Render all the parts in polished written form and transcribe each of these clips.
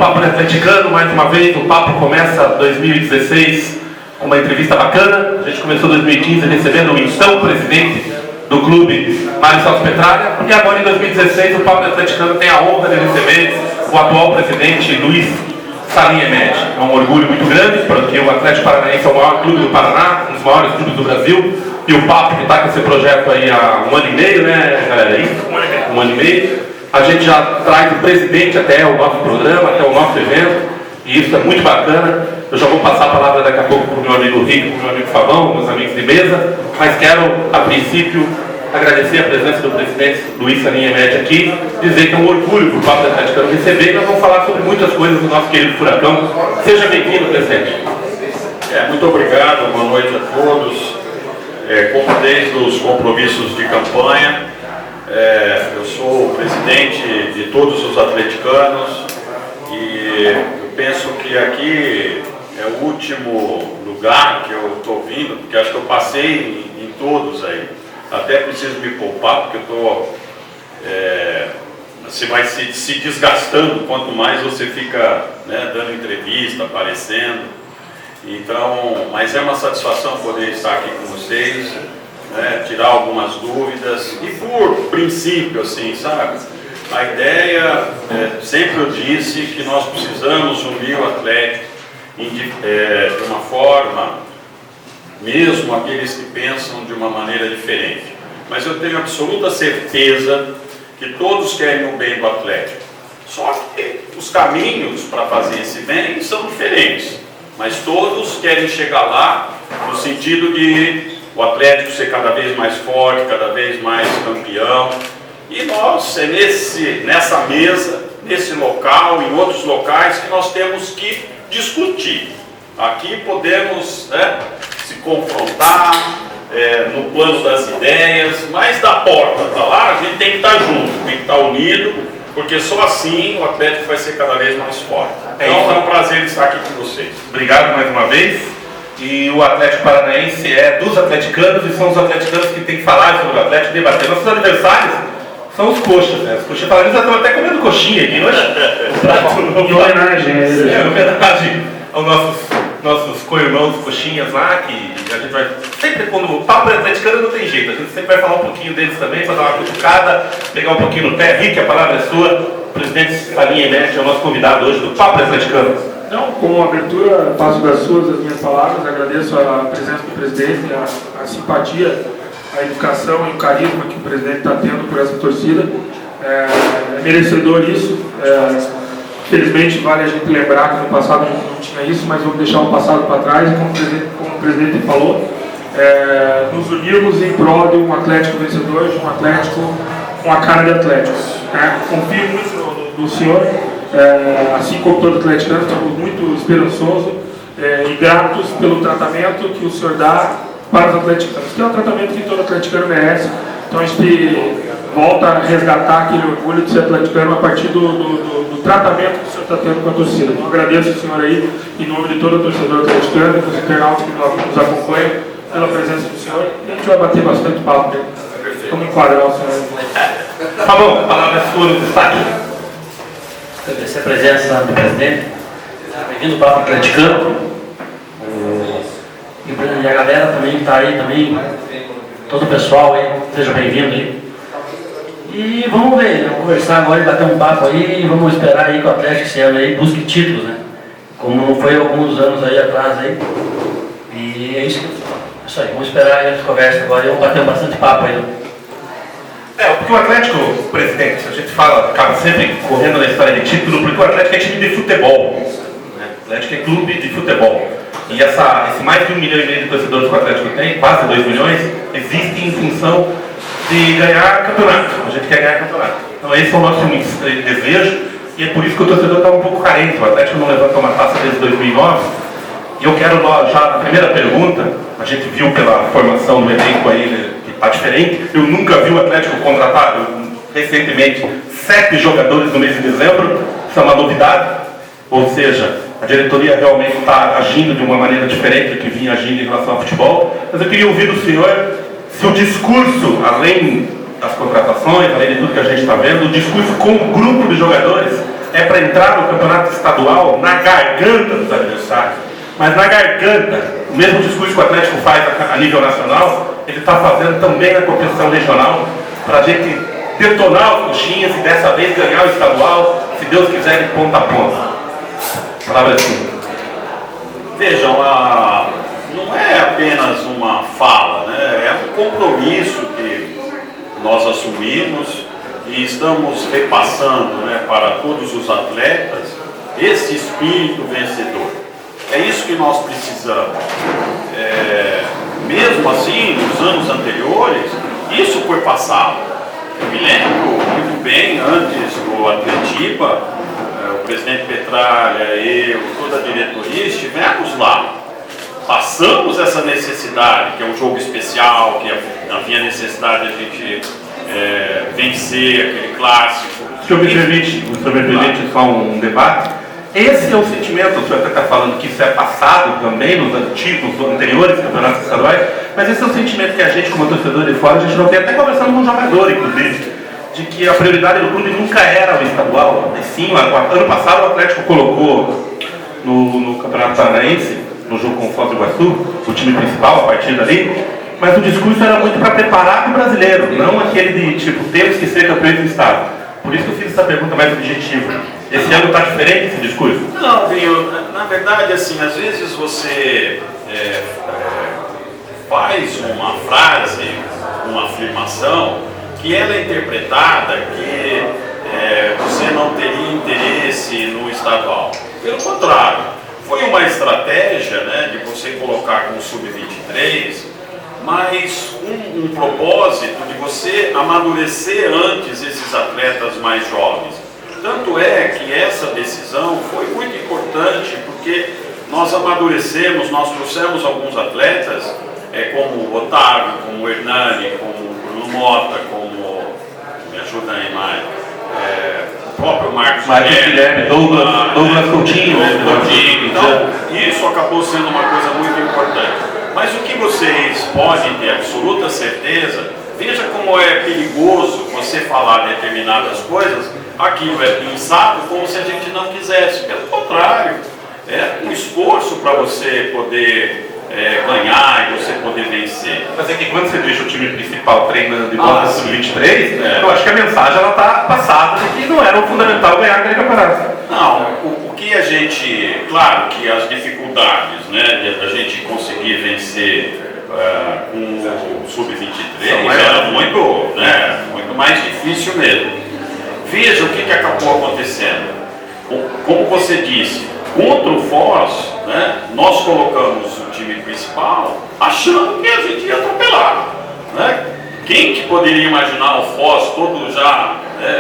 Papo Atleticano, mais uma vez. O Papo começa 2016 com uma entrevista bacana. A gente começou 2015 recebendo o então presidente do clube, Mário Celso Petralha, e agora em 2016 o Papo Atleticano tem a honra de receber o atual presidente, Luiz Salim Emed. É um orgulho muito grande, porque o Atlético Paranaense é o maior clube do Paraná, um dos maiores clubes do Brasil, e o Papo, que está com esse projeto aí há um ano e meio, né, galera? Isso? Um ano e meio. A gente já traz o presidente até o nosso programa, até o nosso evento, e isso é muito bacana. Eu já vou passar a palavra daqui a pouco para o meu amigo Rico, para o meu amigo Fabão, meus amigos de mesa, mas quero, a princípio, agradecer a presença do presidente Luiz Salim Emed aqui, dizer que é um orgulho para o Papo Atleticano receber, e nós vamos falar sobre muitas coisas do nosso querido Furacão. Seja bem-vindo, presidente. Muito obrigado, boa noite a todos. Como desde os compromissos de campanha, eu sou o presidente de todos os atleticanos e eu penso que aqui é o último lugar que eu estou vindo, porque acho que eu passei em todos aí. Até preciso me poupar, porque eu estou... você vai se desgastando quanto mais você fica, né, dando entrevista, aparecendo. Então, mas é uma satisfação poder estar aqui com vocês, né, tirar algumas dúvidas e por princípio, assim, sabe? A ideia, sempre eu disse que nós precisamos unir o Atlético de uma forma, mesmo aqueles que pensam de uma maneira diferente. Mas eu tenho absoluta certeza que todos querem o bem do Atlético. Só que os caminhos para fazer esse bem são diferentes. Mas todos querem chegar lá no sentido de o Atlético ser cada vez mais forte, cada vez mais campeão. E nós, nessa mesa, nesse local, em outros locais, que nós temos que discutir. Aqui podemos, né, se confrontar no plano das ideias, mas da porta para lá a gente tem que estar junto, tem que estar unido, porque só assim o Atlético vai ser cada vez mais forte. Então é um prazer estar aqui com vocês. Obrigado mais uma vez. E o Atlético Paranaense é dos atleticanos, e são os atleticanos que tem que falar sobre o Atlético, debater. Nossos adversários são os coxas, né? Os coxas paranaenses estão até comendo coxinha aqui hoje. Em homenagem aos nossos co-irmãos coxinhas lá, que a gente vai... Sempre quando o Papo Atleticano não tem jeito, a gente sempre vai falar um pouquinho deles também, para dar uma cutucada, pegar um pouquinho no pé. Rick, a palavra é sua. O presidente Salim Emed é o nosso convidado hoje do Papo Atleticano. Não, como abertura, passo das suas as minhas palavras, agradeço a presença do presidente, a simpatia, a educação e o carisma que o presidente está tendo por essa torcida. É merecedor isso. Felizmente, vale a gente lembrar que no passado a gente não tinha isso, mas vamos deixar o passado para trás e, como o presidente falou, nos unirmos em prol de um Atlético vencedor, de um Atlético com a cara de Atlético. Confio muito no senhor, assim como todo atleticano, estamos muito esperançosos e gratos pelo tratamento que o senhor dá para os atleticanos, que é um tratamento que todo atleticano merece. Então a gente volta a resgatar aquele orgulho de ser atleticano a partir do tratamento que o senhor está tendo com a torcida. Então agradeço o senhor aí, em nome de todo o torcedor atleticano, dos internautas que nos acompanham, pela presença do senhor. E a gente vai bater bastante papo, né? Vamos enquadrar o senhor. Tá bom, a palavra é sua no destaque. Agradecer a presença do presidente, bem-vindo ao Papo Atleticano, e a galera também que está aí, também, todo o pessoal aí, seja bem-vindo aí. E vamos ver, vamos conversar agora e bater um papo aí, e vamos esperar aí que o Atlético esse ano aí busque títulos, né? Como não foi alguns anos aí atrás aí. E é isso aí, vamos esperar aí as conversas agora e vamos bater bastante papo aí. Porque o Atlético, presidente, a gente fala, acaba sempre correndo na história de título, porque o Atlético é time de futebol, né? O Atlético é clube de futebol. E esse mais de 1,5 milhão de torcedores que o Atlético tem, quase 2 milhões, existe em função de ganhar campeonato. A gente quer ganhar campeonato. Então esse é o nosso desejo, e é por isso que o torcedor está um pouco carente. O Atlético não levanta uma taça desde 2009. E eu quero já, na primeira pergunta, a gente viu pela formação do elenco aí, que está diferente. Eu nunca vi o Atlético contratar, recentemente, 7 jogadores no mês de dezembro. Isso é uma novidade. Ou seja, a diretoria realmente está agindo de uma maneira diferente do que vinha agindo em relação ao futebol. Mas eu queria ouvir do senhor se o discurso, além das contratações, além de tudo que a gente está vendo, o discurso com o grupo de jogadores é para entrar no campeonato estadual na garganta dos adversários. Mas na garganta, o mesmo discurso que o Atlético faz a nível nacional, ele está fazendo também na competição regional, para a gente detonar os coxinhas e dessa vez ganhar o estadual, se Deus quiser, de ponta a ponta. Palavra assim. Vejam, não é apenas uma fala, né? É um compromisso que nós assumimos e estamos repassando, né, para todos os atletas esse espírito vencedor. É isso que nós precisamos. Mesmo assim, nos anos anteriores, isso foi passado. Eu me lembro muito bem, antes do Atletiba, o presidente Petralha, eu, toda a diretoria, estivemos lá. Passamos essa necessidade, que é um jogo especial, que havia necessidade de a gente vencer aquele clássico. O senhor me permite só um debate? Esse é o sentimento, o senhor até está falando que isso é passado também nos anteriores campeonatos estaduais, mas esse é o sentimento que a gente, como torcedor de fora, a gente não tem, até conversando com um jogador, inclusive, de que a prioridade do clube nunca era o estadual. Mas sim, ano passado o Atlético colocou no Campeonato Paranaense, no jogo com o Foz do Iguaçu, o time principal, a partir dali, mas o discurso era muito para preparar o brasileiro, não aquele de tipo, temos que ser campeões do estado. Por isso que eu fiz essa pergunta mais objetiva. Esse ano está diferente esse discurso? Não, Vinho, na verdade, assim, às vezes você faz uma frase, uma afirmação, que ela é interpretada que você não teria interesse no estadual. Pelo contrário, foi uma estratégia, né, de você colocar com o Sub-23, mas um propósito de você amadurecer antes esses atletas mais jovens. Tanto é que essa decisão foi muito importante, porque nós amadurecemos, nós trouxemos alguns atletas, como o Otávio, como o Hernani, como o Bruno Mota, como, me ajuda aí mais, o próprio Marcos Guilherme, Douglas Coutinho. Então, isso acabou sendo uma coisa muito importante. Mas o que vocês podem ter absoluta certeza, veja como é perigoso você falar determinadas coisas, aquilo é pensado como se a gente não quisesse. Pelo contrário, é um esforço para você poder ganhar e você poder vencer. Mas é que quando você deixa o time principal treinando e bota o Sub-23, eu acho que a mensagem está passada de que não era o fundamental ganhar aquele campeonato. Não, o que a gente, claro que as dificuldades, né, da gente conseguir vencer com o Sub-23 era muito mais difícil mesmo. Veja o que acabou acontecendo. Como você disse, contra o Foz, né, nós colocamos o time principal achando que a gente ia atropelar. Né? Quem que poderia imaginar o Foz todo já,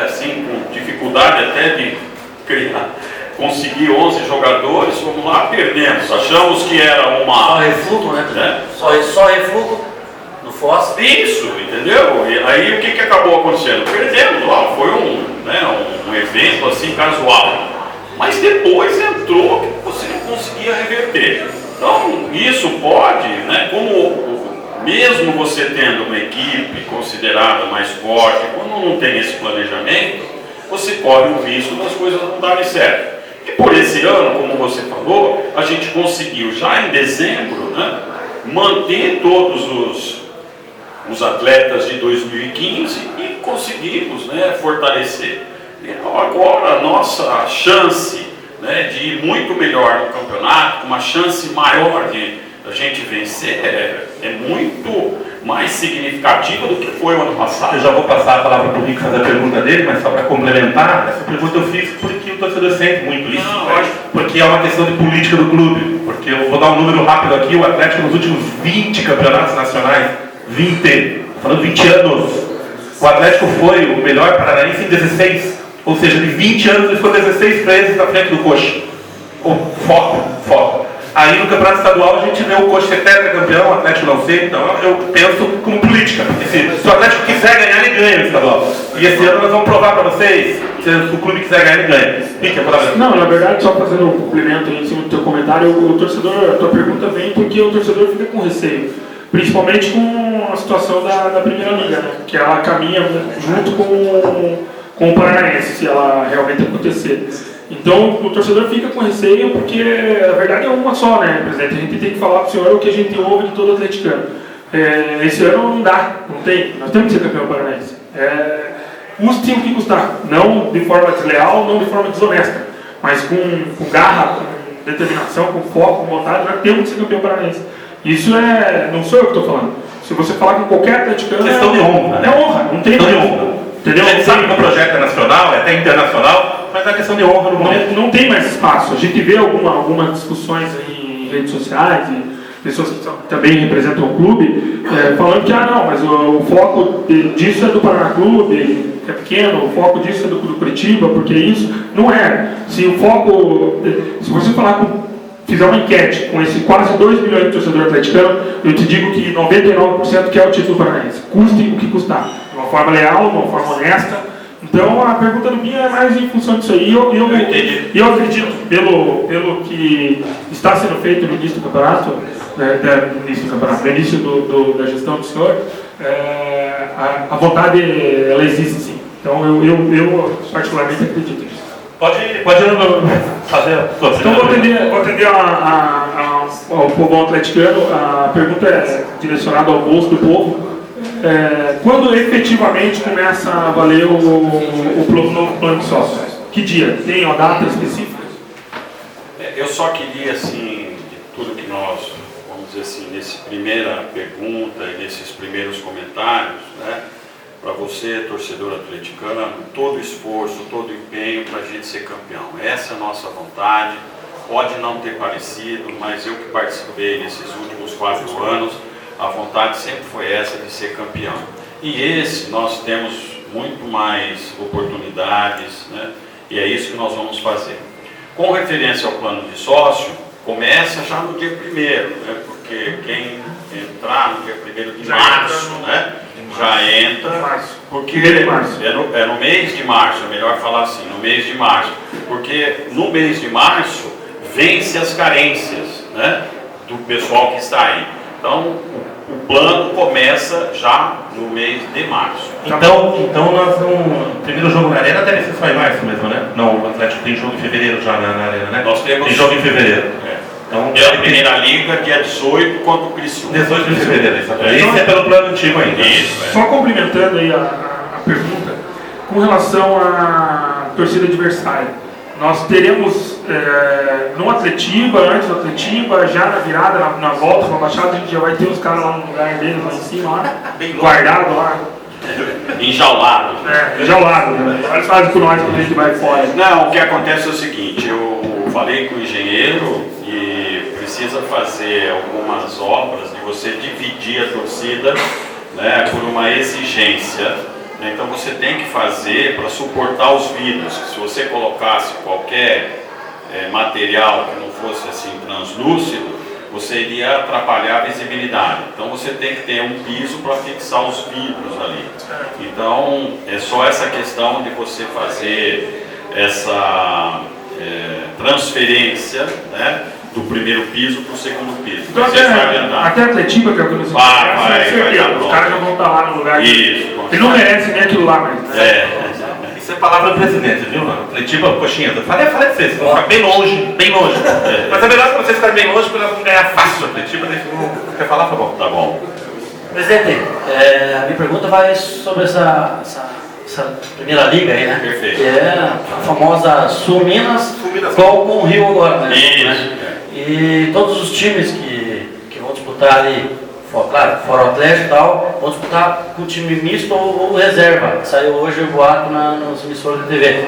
assim, com dificuldade até de conseguir 11 jogadores, vamos lá, perdemos. Achamos que era uma... Só refluto, né? Só refluto no Foz. Isso, entendeu? E aí o que acabou acontecendo? Perdemos lá, foi um evento assim casual. Mas depois entrou que você não conseguia reverter. Então, isso pode, né, como mesmo você tendo uma equipe considerada mais forte, quando não tem esse planejamento, você corre o risco das coisas não darem certo. E por esse ano, como você falou, a gente conseguiu já em dezembro, né, manter todos os atletas de 2015 e conseguimos, né, fortalecer. Então agora a nossa chance, né, de ir muito melhor no campeonato, uma chance maior de a gente vencer, é muito mais significativa do que foi o ano passado. Eu já vou passar a palavra para o Rico fazer a pergunta dele, mas só para complementar, essa pergunta eu fiz porque o torcedor sente muito isso, porque é uma questão de política do clube, porque eu vou dar um número rápido aqui, o Atlético nos últimos 20 campeonatos nacionais, 20, falando 20 anos, o Atlético foi o melhor paranaense em 16, ou seja, de 20 anos ele ficou 16 vezes na frente do Coxa. Foco. Aí no campeonato estadual a gente vê o Coxa ser tetracampeão, o Atlético não ser, então eu penso como política, porque se o Atlético quiser ganhar, ele ganha no estadual. E esse ano nós vamos provar para vocês, se o clube quiser ganhar, ele ganha. Fica, não, na verdade, só fazendo um complemento em cima do teu comentário, o torcedor, a tua pergunta vem porque o torcedor fica com receio, principalmente com a situação da Primeira Liga, né? Que ela caminha junto com o Paranaense, se ela realmente acontecer. Então o torcedor fica com receio porque a verdade é uma só, né, presidente? A gente tem que falar para o senhor o que a gente ouve de todo atleticano. Esse ano não dá, não tem. Nós temos que ser campeão paranaense. Custe o que custar, não de forma desleal, não de forma desonesta, mas com garra, com determinação, com foco, com vontade, nós temos que ser campeão paranaense. Isso não sou eu que estou falando. Se você falar com qualquer atleticano, questão de honra, né? É honra, não tem questão de honra. Entendeu? A gente sabe que o projeto é nacional, é até internacional, mas é questão de honra no momento. Não tem mais espaço. A gente vê algumas discussões em redes sociais, e pessoas que também representam o clube, falando que não, mas o foco disso é do Paraná Clube, é pequeno, o foco disso é do Curitiba, porque isso não é. Se você fizer uma enquete com esse quase 2 milhões de torcedores atleticanos, eu te digo que 99% quer o título paranaense, custe o que custar, de uma forma leal, de uma forma honesta. Então a pergunta do Binha é mais em função disso aí. Eu acredito, pelo que está sendo feito no início do campeonato, no início da gestão do senhor, a vontade ela existe sim. Então eu particularmente acredito nisso. Pode fazer a sua Então vou atender ao povo atleticano. A pergunta é direcionada ao bolso do povo. Quando efetivamente começa a valer o novo plano de sócios? Que dia? Tem uma data específica? Eu só queria, assim, de tudo que nós, vamos dizer assim, nessa primeira pergunta e nesses primeiros comentários, né, para você, torcedor atleticano, todo o esforço, todo o empenho para a gente ser campeão. Essa é a nossa vontade. Pode não ter parecido, mas eu que participei nesses últimos 4 anos, a vontade sempre foi essa de ser campeão. E nós temos muito mais oportunidades, né? E é isso que nós vamos fazer. Com referência ao plano de sócio, começa já no dia 1º, né? Porque quem entrar no dia 1º de março, né? Já entra, porque é no mês de março, é melhor falar assim, no mês de março, porque no mês de março vence as carências, né, do pessoal que está aí. Então o plano começa já no mês de março. Então nós vamos. Primeiro jogo na Arena deve ser só em março mesmo, né? Não, o Atlético tem jogo em fevereiro já na Arena, né? Nós temos. Tem jogo em fevereiro. Então, pela primeira liga, dia 18 contra o Criciúma. 18 de fevereiro, exatamente. Isso é pelo plano antigo ainda. Isso, Só complementando aí a pergunta, com relação à torcida adversária, nós teremos no Atletiba, antes do Atletiba, já na virada, na volta para a Baixada, a gente já vai ter os caras lá no lugar deles, lá em cima, lá, guardado lá. Enjaulado. Enjaulado, né? Eles fazem com nós quando a gente vai fora. Não, o que acontece é o seguinte, eu falei com o engenheiro e precisa fazer algumas obras de você dividir a torcida, né, por uma exigência, né? Então você tem que fazer para suportar os vidros. Se você colocasse qualquer material que não fosse assim translúcido, você iria atrapalhar a visibilidade. Então você tem que ter um piso para fixar os vidros ali. Então é só essa questão de você fazer essa transferência, né, do primeiro piso para o segundo piso. Então, até a Atletiba, que é o que nos interessa, os caras já vão estar lá no lugar. Isso. Ele não merece nem aquilo lá, mas. Isso é palavra do presidente, viu, mano? Atletiba, coxinha. Falei pra vocês, vão ficar bem longe, bem longe. Mas é melhor que vocês ficarem bem longe, porque elas vão ganhar fácil a Atletiba. Quer falar, tá bom? Tá bom. Presidente, a minha pergunta vai sobre essa primeira liga aí, né? Perfeito. Que é a famosa Sul Minas, com o Rio agora, né? Isso. Né? E todos os times que vão disputar ali, claro, fora o Atlético e tal, vão disputar com time misto ou reserva. Saiu hoje o boato nos emissores de TV.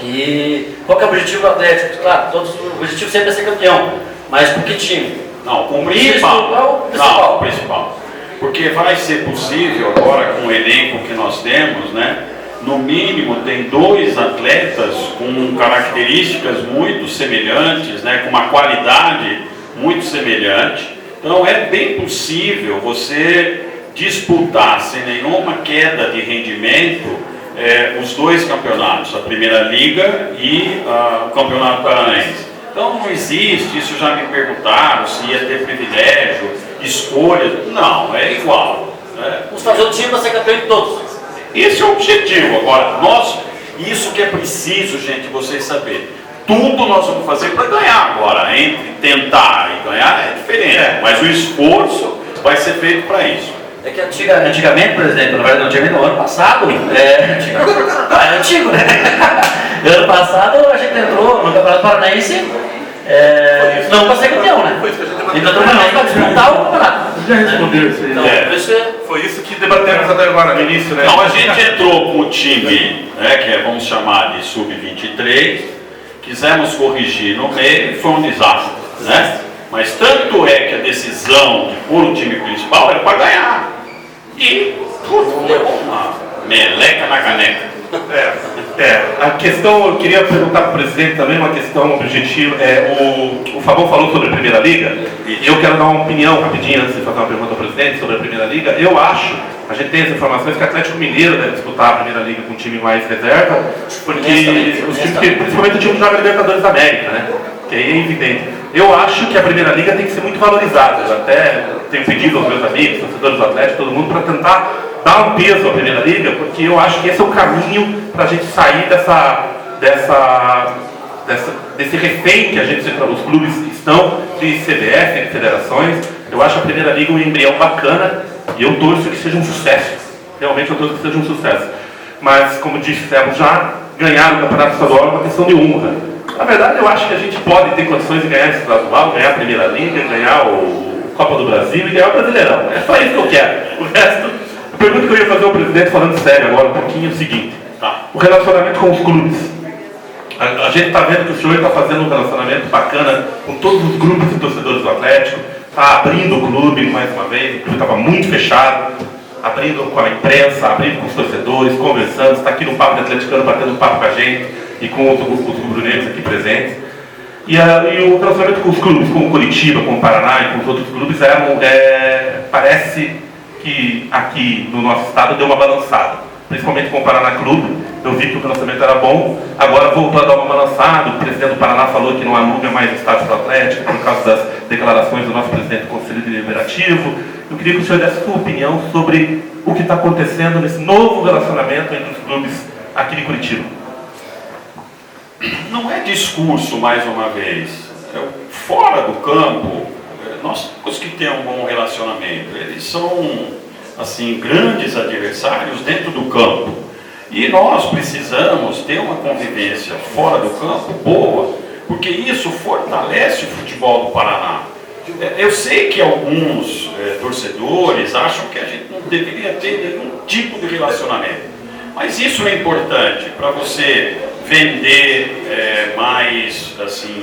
E qual que é o objetivo do Atlético? Claro, o objetivo sempre é ser campeão, mas com que time? Não, com o principal. Não, o principal. Porque vai ser possível agora, com o elenco que nós temos, né? No mínimo tem 2 atletas com características muito semelhantes, né? Com uma qualidade muito semelhante. Então é bem possível você disputar sem nenhuma queda de rendimento os 2 campeonatos, a Primeira Liga e o Campeonato Paranaense. Então não existe, isso já me perguntaram se ia ter privilégio, escolha, não, é igual. Né? Vamos fazer o time para ser campeão de todos. Esse é o objetivo. Agora, isso que é preciso, gente, vocês saberem. Tudo nós vamos fazer para ganhar agora. Entre tentar e ganhar é diferente, mas o esforço vai ser feito para isso. É que antigamente, presidente, na verdade, antigamente, no ano passado, é antigo, né? Ano passado a gente entrou no Campeonato Paranaense, não para ser campeão, né? Então estamos para disputar o campeonato. Já respondeu isso aí. Então, Foi isso que debatemos até agora no início, né? Não, a gente entrou com o time, né, que vamos chamar de sub-23, quisemos corrigir no meio e foi um desastre, né? Mas tanto é que a decisão de pôr o time principal era para ganhar. E levou uma meleca na caneca. A questão, eu queria perguntar para o presidente também, uma questão objetiva. O Fabão falou sobre a Primeira Liga, e eu quero dar uma opinião rapidinho antes de fazer uma pergunta ao presidente sobre a Primeira Liga. Eu acho, a gente tem as informações que o Atlético Mineiro deve disputar a Primeira Liga com um time mais reserva, porque os times, principalmente o time que joga Libertadores da América, né? Que aí é evidente. Eu acho que a Primeira Liga tem que ser muito valorizada. Eu até tenho pedido aos meus amigos, torcedores do Atlético, todo mundo, para tentar dar um peso à Primeira Liga, porque eu acho que esse é o caminho para a gente sair desse refém que os clubes estão de CBF, de federações. Eu acho a Primeira Liga um embrião bacana e eu torço que seja um sucesso. Realmente eu torço que seja um sucesso. Mas, como dissemos já, ganhar o Campeonato Estadual é uma questão de honra. Na verdade, eu acho que a gente pode ter condições de ganhar esse estadual, ganhar a Primeira Liga, ganhar o Copa do Brasil e ganhar o Brasileirão. É só isso que eu quero. O resto, a pergunta que eu ia fazer ao presidente, falando sério agora um pouquinho, é o seguinte. O relacionamento com os clubes. A gente está vendo que o senhor está fazendo um relacionamento bacana com todos os grupos de torcedores do Atlético, está abrindo o clube mais uma vez, o clube estava muito fechado, abrindo com a imprensa, abrindo com os torcedores, conversando, está aqui no Papo Atleticano batendo um papo com a gente e com os rubro-negros aqui presentes. E o relacionamento com os clubes, com o Curitiba, com o Paraná e com os outros clubes, parece que aqui no nosso estado deu uma balançada. Principalmente com o Paraná Clube, eu vi que o relacionamento era bom, agora voltou a dar uma balançada. O presidente do Paraná falou que não aluga mais o estádio do Atlético por causa das declarações do nosso presidente do Conselho Deliberativo. Eu queria que o senhor desse a sua opinião sobre o que está acontecendo nesse novo relacionamento entre os clubes aqui de Curitiba. Não é discurso, mais uma vez. Fora do campo, nós temos que ter um bom relacionamento. Eles são, assim, grandes adversários dentro do campo. E nós precisamos ter uma convivência fora do campo boa, porque isso fortalece o futebol do Paraná. Eu sei que alguns torcedores acham que a gente não deveria ter nenhum tipo de relacionamento, mas isso é importante para você vender mais, assim,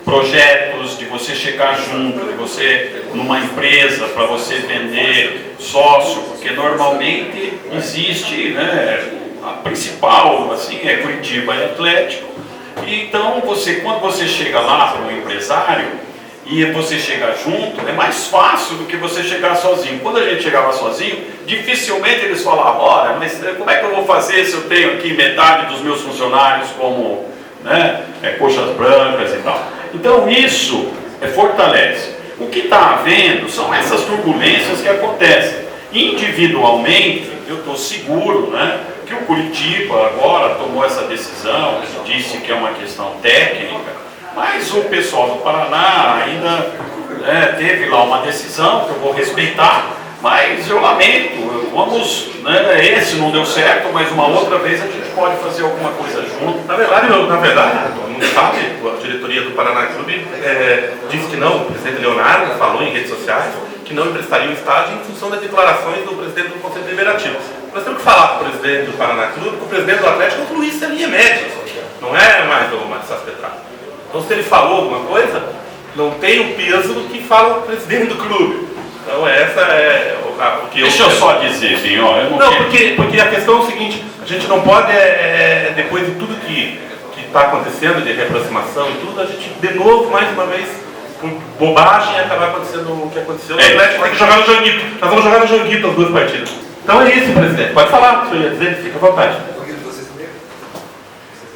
projetos, de você chegar junto, de você numa empresa, para você vender sócio, porque normalmente existe, né, a principal, assim, é Curitiba e Atlético. E então quando você chega lá para um empresário e você chega junto, é mais fácil do que você chegar sozinho. Quando a gente chegava sozinho, dificilmente eles falavam: olha, mas como é que eu vou fazer se eu tenho aqui metade dos meus funcionários como, né, coxas brancas e tal. Então isso fortalece. O que está havendo são essas turbulências que acontecem. Individualmente, eu estou seguro, né, que o Curitiba agora tomou essa decisão, disse que é uma questão técnica, mas o pessoal do Paraná ainda teve lá uma decisão que eu vou respeitar, mas eu lamento, vamos, né, esse não deu certo, mas uma outra vez a gente pode fazer alguma coisa junto. Na verdade, não sabe, a diretoria do Paraná Clube disse que não, o presidente Leonardo falou em redes sociais que não emprestaria o estádio em função das declarações do presidente do Conselho Deliberativo. Nós temos que falar para o presidente do Paraná Clube, que o presidente do Atlético é o Luiz Celinha Média, não é mais o Marcelo Petralha. Então, se ele falou alguma coisa, não tem o peso do que fala o presidente do clube. Então, essa é o que eu... Deixa eu só dizer, senhor, eu não porque a questão é o seguinte: a gente não pode, depois de tudo que está acontecendo, de reaproximação e tudo, a gente, de novo, mais uma vez, com bobagem, acabar acontecendo o que aconteceu. O Atlético tem que jogar no Janguito. Nós vamos jogar no Janguito as duas partidas. Então é isso, presidente. Pode falar, o senhor ia dizer, fica à vontade.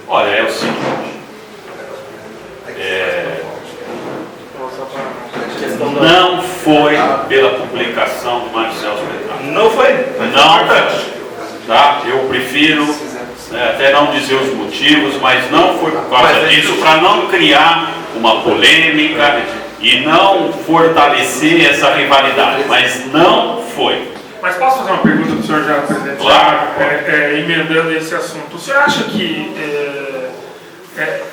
Olha, é o seguinte. Não foi pela publicação do Mário Celso Petralha. Não foi? Não, tá? Eu prefiro né, até não dizer os motivos, mas não foi por causa disso, para não criar uma polêmica e não fortalecer essa rivalidade, mas não foi. Mas posso fazer uma pergunta para o senhor já, presidente? Claro. Emendando esse assunto. O senhor acha que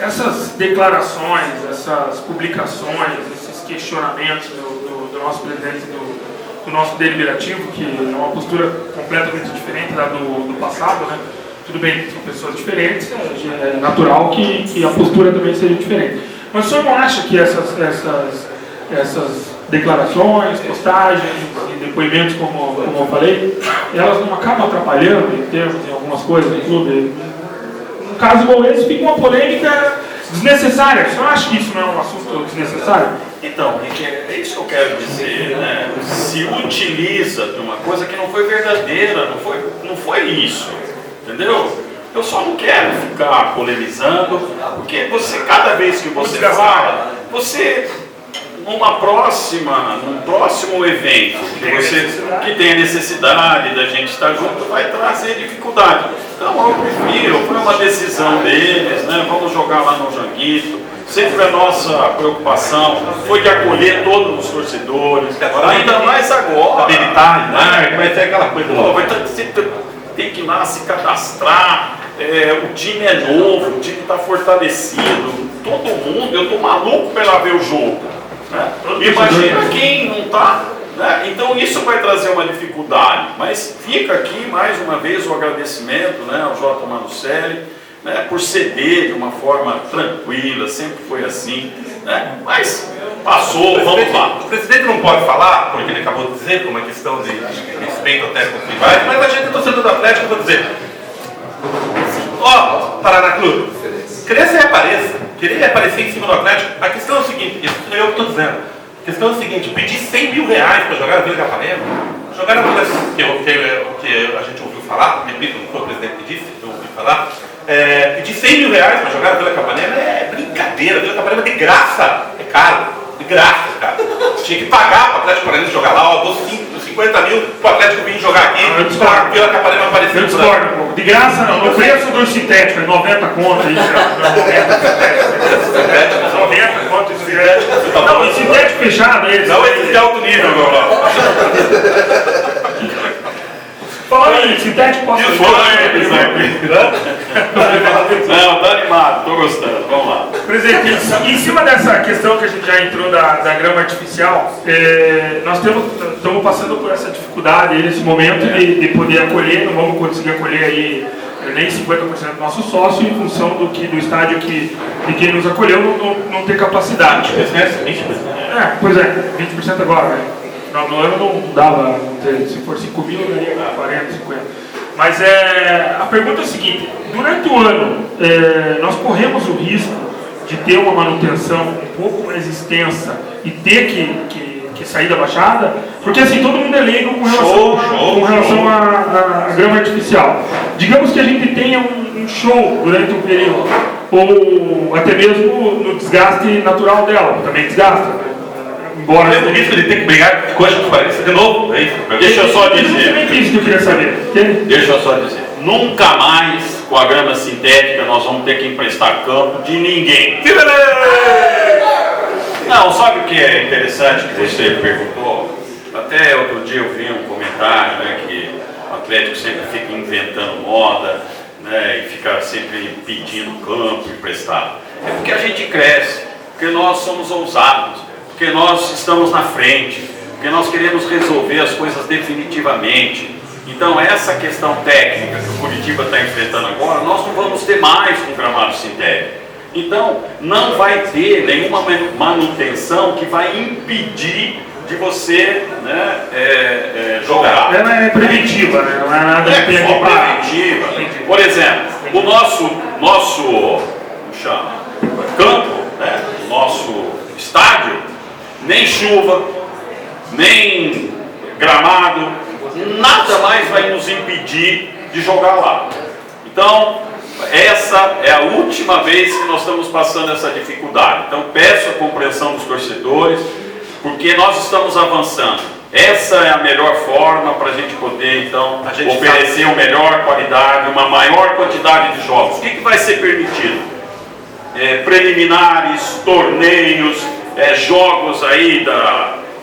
essas declarações, essas publicações, esses questionamentos do nosso presidente do nosso deliberativo, que é uma postura completamente diferente da do passado, né? Tudo bem, são pessoas diferentes, é natural que a postura também seja diferente. Mas o senhor não acha que essas declarações, postagens e depoimentos, como eu falei, elas não acabam atrapalhando em algumas coisas do clube? No caso igual esse, fica uma polêmica desnecessária. O senhor acha que isso não é um assunto desnecessário? Então, é isso que eu quero dizer, né? Se utiliza de uma coisa que não foi verdadeira, não foi isso, entendeu? Eu só não quero ficar polemizando, porque cada vez que você fala, você, num próximo evento que tem a necessidade da gente estar junto, vai trazer dificuldade. Então eu prefiro, foi uma decisão deles, né? Vamos jogar lá no Janguito. Sempre a nossa preocupação foi de acolher todos os torcedores, ainda mais agora. Habilitar, né? Vai ter aquela coisa lá. Tem que ir lá se cadastrar, o time é novo, o time está fortalecido, todo mundo, eu estou maluco para ir lá ver o jogo. Né? Imagina quem não está. Né? Então isso vai trazer uma dificuldade, mas fica aqui mais uma vez o agradecimento, né, ao J. Manucelli, né, por ceder de uma forma tranquila, sempre foi assim, né? Mas passou, vamos lá. O presidente não pode falar, porque ele acabou de dizer, por uma questão de respeito até com o privado, mas a gente é torcedor do Atlético, eu vou dizer, Paraná Clube, querer se apareça, querer aparecer em cima do Atlético, a questão é o seguinte, isso sou eu que estou dizendo, a questão é o seguinte, pedir 100 mil reais para jogar a Vila Capanema, jogar a Vila, que a gente ouviu falar, repito, não foi o presidente que disse, eu ouvi falar, pedir 100 mil reais para jogar a Vila Capanema é brincadeira, a Vila Capanema de graça, é caro, de graça, cara. Tinha que pagar para o Atlético Paranaense jogar lá, dou 50 mil para o Atlético vir jogar aqui, para a Vila Capanema aparecer. Eu discordo um pouco. De graça não, no preço do sintético, é 90 conto isso, 90 conto isso. Não, e sintético fechado, esse. Não, esse de alto nível agora. Fala aí, sintético posso Não, tá animado, tô gostando, vamos lá. Presidente, em cima dessa questão que a gente já entrou da grama artificial, nós estamos passando por essa dificuldade aí nesse momento de poder acolher, não vamos conseguir acolher aí nem 50% do nosso sócio em função do estádio de quem nos acolheu não ter capacidade. 20%. Pois é, 20% agora, né? No ano não dava, se for 5 mil, daria 40, 50. Mas a pergunta é a seguinte, durante o ano, nós corremos o risco de ter uma manutenção um pouco mais extensa e ter que sair da Baixada? Porque assim, todo mundo é leigo com relação à grama artificial. Digamos que a gente tenha um show durante um período, ou até mesmo no desgaste natural dela, também desgasta, né? Embora o risco de ter que brigar com a transparência de novo, é isso? Deixa eu só dizer. Isso que eu queria saber. Deixa eu só dizer. Nunca mais com a grama sintética nós vamos ter que emprestar campo de ninguém. Não, sabe o que é interessante que você perguntou? Até outro dia eu vi um comentário, né, que o Atlético sempre fica inventando moda, né, e fica sempre pedindo campo emprestado. É porque a gente cresce, porque nós somos ousados, porque nós estamos na frente, porque nós queremos resolver as coisas definitivamente. Então essa questão técnica que o Curitiba está enfrentando agora, nós não vamos ter mais com gramado sintético. Então não vai ter nenhuma manutenção que vai impedir de você, né, jogar. Ela é preventiva, né? Não é nada só preventiva. Por exemplo, o nosso campo, né, o nosso estádio, nem chuva, nem gramado, nada mais vai nos impedir de jogar lá. Então, essa é a última vez que nós estamos passando essa dificuldade. Então, peço a compreensão dos torcedores, porque nós estamos avançando. Essa é a melhor forma para a gente poder, então, oferecer uma melhor qualidade, uma maior quantidade de jogos. O que vai ser permitido? Preliminares, torneios, jogos aí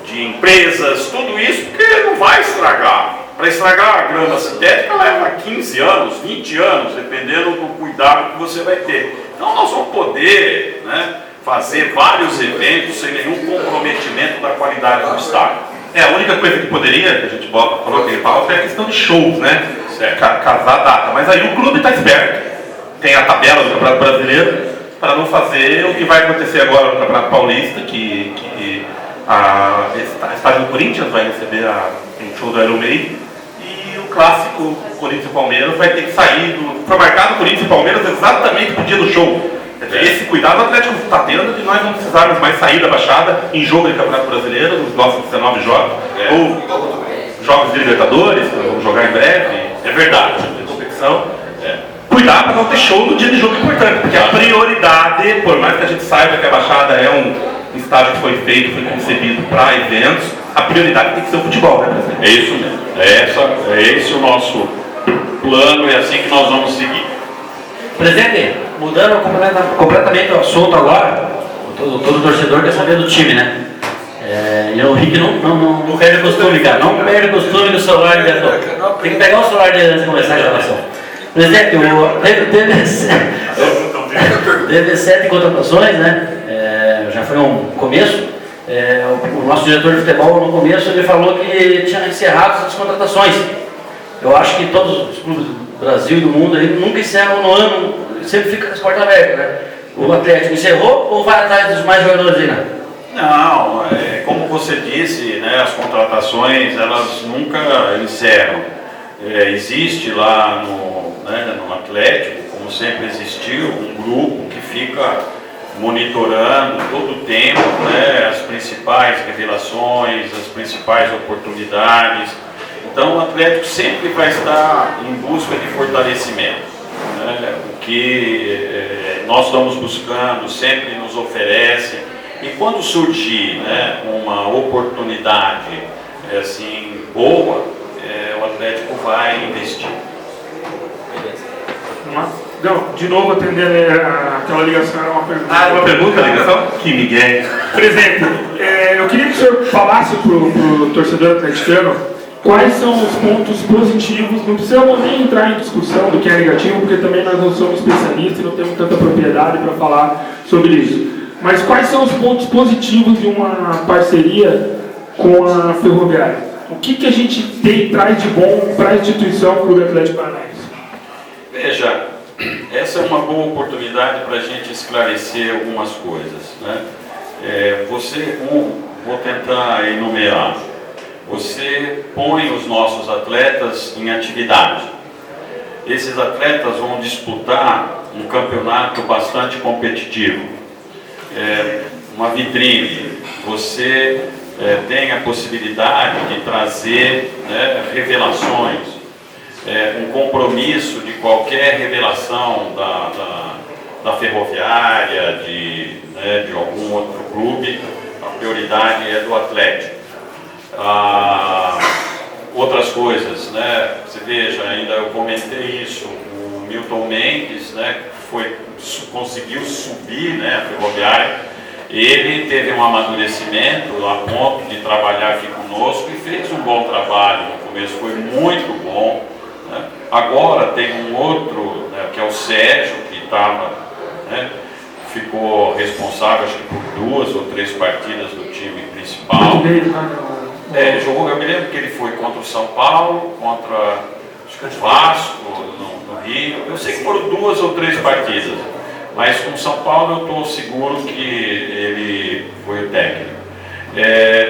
de empresas, tudo isso, porque não vai estragar. Para estragar a grama sintética leva 15 anos, 20 anos, dependendo do cuidado que você vai ter. Então nós vamos poder, né, fazer vários eventos sem nenhum comprometimento da qualidade do estádio. A única coisa que poderia, que a gente falou aquele pauta, é a questão de shows, né? Certo. Casar a data. Mas aí o clube está esperto. Tem a tabela do Campeonato Brasileiro para não fazer o que vai acontecer agora no Campeonato Paulista, que a estádio do Corinthians vai receber um show do Iron Maiden, e o clássico Corinthians e Palmeiras vai ter que sair foi marcado Corinthians e Palmeiras exatamente no dia do show. Esse cuidado o Atlético está tendo de nós não precisarmos mais sair da Baixada em jogo de Campeonato Brasileiro, nos nossos 19 jogos, ou jogos de Libertadores, que nós vamos jogar em breve. É verdade. De competição. Cuidar para não ter show no dia de jogo importante, porque a prioridade, por mais que a gente saiba que a Baixada é um estádio que foi feito, foi concebido para eventos, a prioridade tem que ser o futebol, né, presidente? É isso mesmo. É esse o nosso plano, é assim que nós vamos seguir. Presidente, mudando completamente o assunto agora, todo torcedor quer saber do time, né? E o Rick não perde o costume, cara. Não perde o costume do celular de diretor. Tem que pegar o celular dele antes de começar a gravação. Presidente, teve 7 contratações, né? Já foi um começo. O nosso diretor de futebol, no começo, ele falou que tinha encerrado as contratações. Eu acho que todos os clubes do Brasil e do mundo aí nunca encerram no ano, sempre fica com as portas abertas, né? O Atlético encerrou ou vai atrás dos mais jogadores aí, né? Não, como você disse, né, as contratações elas nunca encerram. Existe lá no Atlético, como sempre existiu, um grupo que fica monitorando todo o tempo, né, as principais revelações, as principais oportunidades. Então o Atlético sempre vai estar em busca de fortalecimento. Né? O que nós estamos buscando sempre nos oferece. E quando surgir, né, uma oportunidade assim, boa, o Atlético vai investir. Não, de novo atendendo aquela ligação, era uma pergunta. Uma pergunta, ligação? Que Miguel. Presidente, eu queria que o senhor falasse para o torcedor atleticano quais são os pontos positivos. Não precisamos nem entrar em discussão do que é negativo, porque também nós não somos especialistas e não temos tanta propriedade para falar sobre isso. Mas quais são os pontos positivos de uma parceria com a Ferroviária? O que a gente traz de bom para a instituição Clube Atlético Paranaense? Veja, essa é uma boa oportunidade para a gente esclarecer algumas coisas. Né? Vou tentar enumerar. Você põe os nossos atletas em atividade. Esses atletas vão disputar um campeonato bastante competitivo. Uma vitrine. Você tem a possibilidade de trazer, né, revelações. Um compromisso de qualquer revelação da Ferroviária, de algum outro clube, a prioridade é do Atlético. Outras coisas, né? Você veja, ainda eu comentei isso, o Milton Mendes, né, conseguiu subir, né, a Ferroviária. Ele teve um amadurecimento a ponto de trabalhar aqui conosco e fez um bom trabalho. No começo foi muito bom. Né? Agora tem um outro, né, que é o Sérgio, que ficou responsável acho que por 2 ou 3 partidas do time principal. Ele jogou, eu me lembro que ele foi contra o São Paulo, contra o Vasco, no Rio. Eu sei que foram 2 ou 3 partidas, mas com o São Paulo eu estou seguro que ele foi o técnico.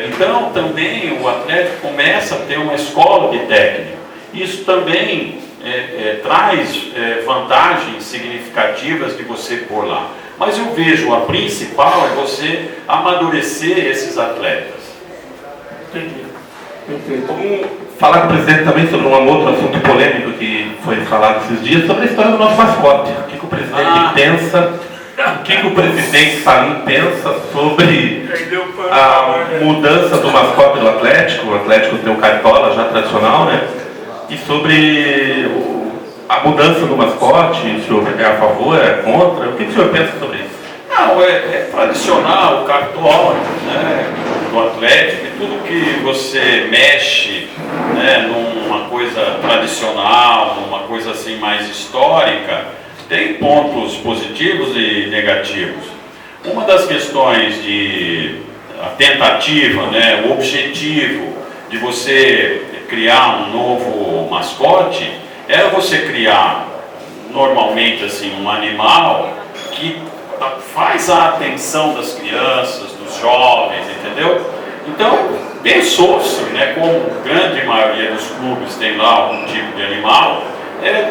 Então também o Atlético começa a ter uma escola de técnico. Isso também traz vantagens significativas de você pôr lá. Mas eu vejo a principal é você amadurecer esses atletas. Entendi. Vamos falar com o presidente também sobre um outro assunto polêmico que foi falado esses dias, sobre a história do nosso mascote. O que o presidente pensa, o que o presidente Salim pensa sobre a mudança do mascote do Atlético. O Atlético tem o Cartola já tradicional, né? E sobre a mudança do mascote, o senhor é a favor, é contra? O que o senhor pensa sobre isso? Não, é tradicional o Cartola, né, do Atlético, e tudo que você mexe, né, numa coisa tradicional, numa coisa assim mais histórica, tem pontos positivos e negativos. Uma das questões a tentativa, né, o objetivo de você criar um novo mascote era você criar normalmente assim um animal que faz a atenção das crianças, dos jovens, entendeu? Então pensou-se, né, como a grande maioria dos clubes tem lá algum tipo de animal,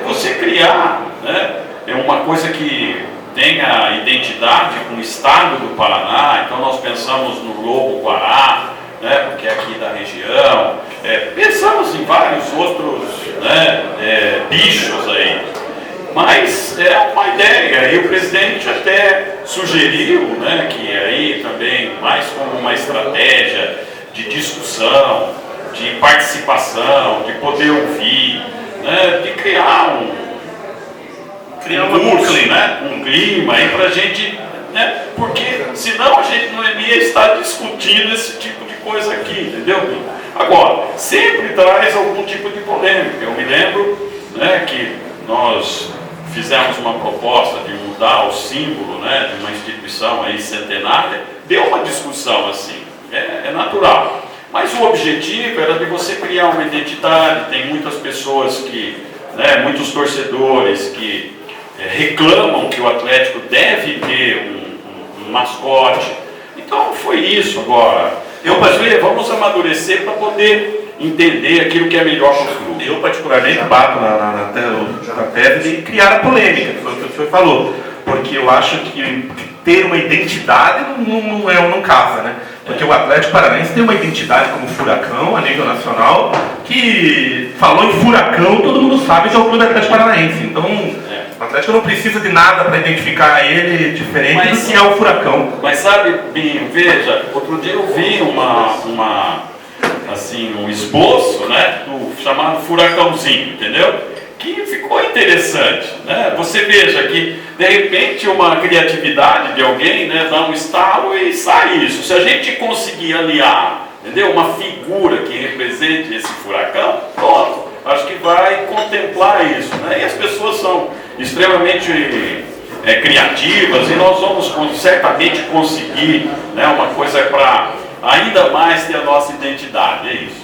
você criar, né, uma coisa que tenha identidade com o estado do Paraná. Então nós pensamos no lobo-guará, né, porque é aqui da região, pensamos em vários outros, né, bichos aí, mas é uma ideia, e o presidente até sugeriu, né, que aí também, mais como uma estratégia de discussão, de participação, de poder ouvir, né, de criar um curso, né, um clima aí para a gente, né, porque senão a gente não ia estar discutindo esse tipo de coisa aqui, entendeu? Agora, sempre traz algum tipo de polêmica. Eu me lembro, né, que nós fizemos uma proposta de mudar o símbolo, né, de uma instituição aí centenária, deu uma discussão assim, é natural. Mas o objetivo era de você criar uma identidade. Tem muitas pessoas que, né, muitos torcedores que reclamam que o Atlético deve ter um mascote. Então foi isso. Agora, vamos amadurecer para poder entender aquilo que é melhor para o clube. Eu particularmente bato na tese de criar a polêmica, que foi o que o senhor falou, porque eu acho que ter uma identidade não casa, né? Porque o Atlético Paranaense tem uma identidade como Furacão a nível nacional, que falou em Furacão, todo mundo sabe que é o Clube Atlético Paranaense. Então, o Atlético não precisa de nada para identificar ele diferente do que é o Furacão. Mas sabe, Binho, veja, outro dia eu vi um esboço, né, do chamado Furacãozinho, entendeu? Que ficou interessante, né? Você veja que, de repente, uma criatividade de alguém, né, dá um estalo e sai isso. Se a gente conseguir aliar, entendeu, uma figura que represente esse furacão, pronto, acho que vai contemplar isso, né? E as pessoas são extremamente criativas, e nós vamos certamente conseguir, né, uma coisa para ainda mais ter a nossa identidade, é isso.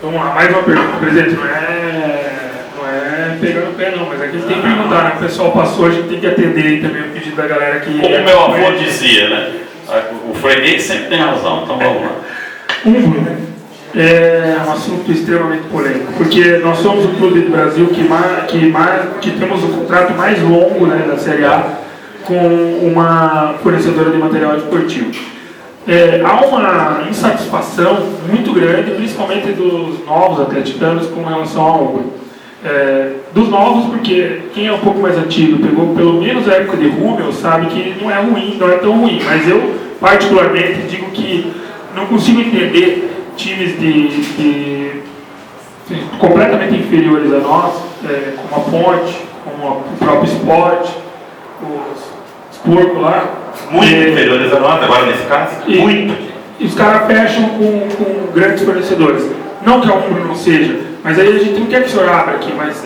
Vamos lá, mais uma pergunta, presidente. Não é pegando o pé não, mas aqui tem que perguntar, né? O pessoal passou, a gente tem que atender aí também o pedido da galera aqui. Como meu avô dizia, né? O freguês sempre tem razão, então vamos lá. Né? É um assunto extremamente polêmico, porque nós somos o clube do Brasil que temos o contrato mais longo, né, da Série A com uma fornecedora de material esportivo. Há uma insatisfação muito grande, principalmente dos novos atleticanos, com relação ao Umbro. Dos novos, porque quem é um pouco mais antigo, pegou pelo menos a época de Rúmel, sabe que não é ruim, não é tão ruim. Mas eu, particularmente, digo que não consigo entender times completamente inferiores a nós, como a Ponte, como o próprio Sport, os Porco lá. Muito inferiores a nós, agora nesse caso. Muito. E os caras fecham com grandes fornecedores. Não que a Umbro não seja, mas aí a gente não quer que o senhor abra aqui, mas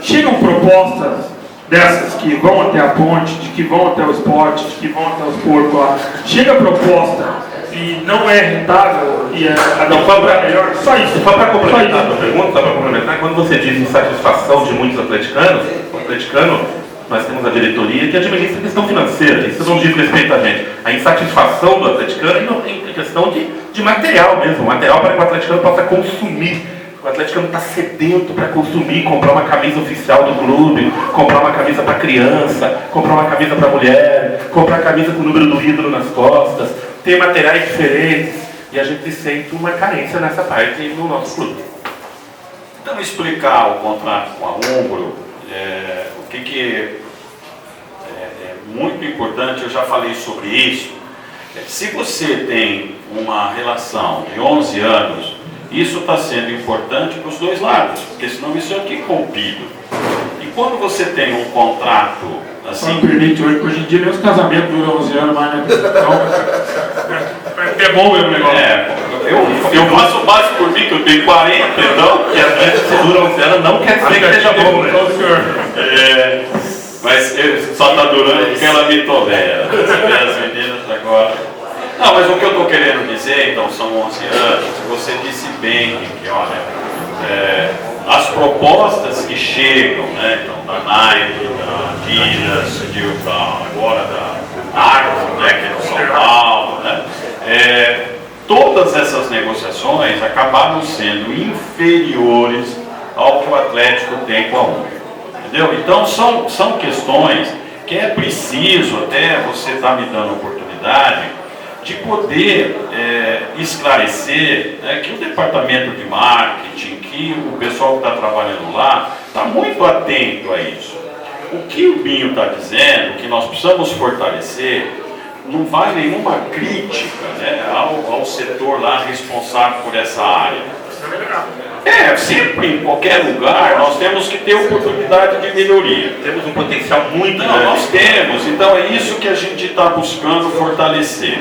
chegam propostas dessas que vão até a Ponte, de que vão até o Sport, de que vão até os Porco lá. Chega a proposta e não é rentável e não cobra melhor, só isso. Só para complementar a sua pergunta, só para complementar, quando você diz insatisfação de muitos atleticanos, o atleticano, nós temos a diretoria que administra a questão financeira, isso não diz respeito a gente. A insatisfação do atleticano é questão de material mesmo, material para que o atleticano possa consumir. O atleticano está sedento para consumir, comprar uma camisa oficial do clube, comprar uma camisa para criança, comprar uma camisa para mulher, comprar camisa com o número do ídolo nas costas, ter materiais diferentes, e a gente sente uma carência nessa parte no nosso clube. Então, explicar o contrato com a Umbro, o que é muito importante, eu já falei sobre isso, Se você tem uma relação de 11 anos, isso está sendo importante para os dois lados, porque senão isso aqui é rompido. E quando você tem um contrato assim... Não permite, hoje em dia nem os casamentos duram 11 anos mais, né? Então, é bom mesmo o negócio. Eu faço o básico por mim, que eu tenho 40, então... E às vezes se dura 11 anos, não quer dizer que seja bom, né? Mas só está durando porque ela me tolera. As meninas agora... Não, mas o que eu estou querendo dizer, então, são 11 anos. Você disse bem que, olha, as propostas que chegam, né, então, da Nike, da Adidas, agora da Arco, né, que é de São Paulo, né, todas essas negociações acabaram sendo inferiores ao que o Atlético tem com a Umbro. Entendeu? Então, são questões que é preciso, até você está me dando oportunidade, de poder esclarecer, né, que o departamento de marketing, que o pessoal que está trabalhando lá, está muito atento a isso. O que o Binho está dizendo, que nós precisamos fortalecer, não vai nenhuma crítica, né, ao setor lá responsável por essa área. Sempre, em qualquer lugar, nós temos que ter oportunidade de melhoria. Temos um potencial muito grande. Não, nós temos, então é isso que a gente está buscando fortalecer.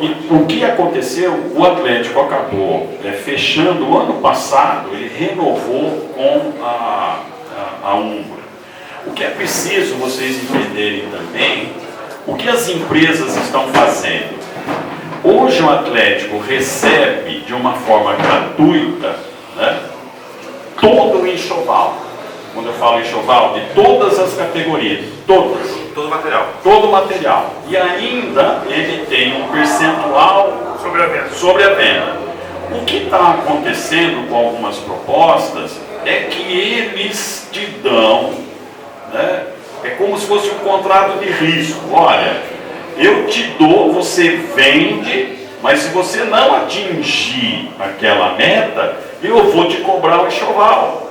E o que aconteceu? O Atlético acabou fechando o ano passado, ele renovou com a Umbro. O que é preciso vocês entenderem também, o que as empresas estão fazendo. Hoje o Atlético recebe de uma forma gratuita, né, todo o enxoval. Quando eu falo enxoval, de todas as categorias, todas. Todo material. Todo material. E ainda ele tem um percentual sobre a venda. O que está acontecendo com algumas propostas é que eles te dão, né, é como se fosse um contrato de risco. Olha, eu te dou, você vende, mas se você não atingir aquela meta, eu vou te cobrar o enxoval.